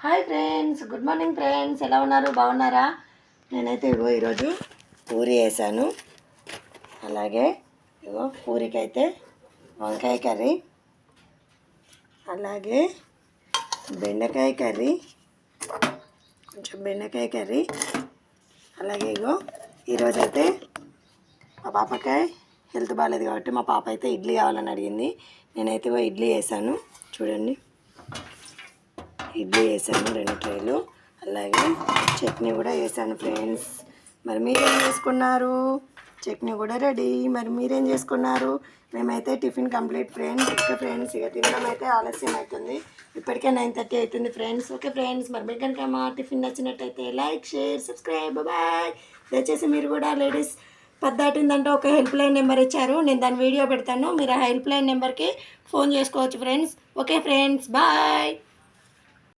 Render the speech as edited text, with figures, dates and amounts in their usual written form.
Hi friends, good morning friends. ఎలా ఉన్నారు? బాగున్నారా? నేనైతే ఈరోజు పూరి వేసాను. అలాగే పూరికైతే వంకాయ కర్రీ, అలాగే బెండకాయ కర్రీ, కొంచెం బెండకాయ కర్రీ. అలాగే ఈరోజైతే మా పాపకాయ హెల్త్ బాగాలేదు కాబట్టి మా పాప అయితే ఇడ్లీ కావాలని అడిగింది. నేనైతే ఇడ్లీ వేసాను. చూడండి, ఇడ్లీ వేసాను 2 ట్రేలు. అలాగే చట్నీ కూడా వేసాను ఫ్రెండ్స్. మరి మీరేం చేసుకున్నారు? చట్నీ కూడా రెడీ. మరి మీరేం చేసుకున్నారు? మేమైతే tiffin complete friends. Okay friends, ఇక తినడం అయితే ఆలస్యం అవుతుంది. ఇప్పటికే 9:30 అవుతుంది ఫ్రెండ్స్. ఓకే ఫ్రెండ్స్, మరి మీకు కనుక మా టిఫిన్ నచ్చినట్టయితే లైక్, షేర్, సబ్స్క్రైబ్. బాయ్. దయచేసి మీరు కూడా లేడీస్ 10 దాటిందంటే ఒక హెల్ప్ లైన్ నెంబర్ ఇచ్చారు. నేను దాని వీడియో పెడతాను. మీరు ఆ హెల్ప్ లైన్ నెంబర్కి ఫోన్ చేసుకోవచ్చు ఫ్రెండ్స్. Okay friends, bye.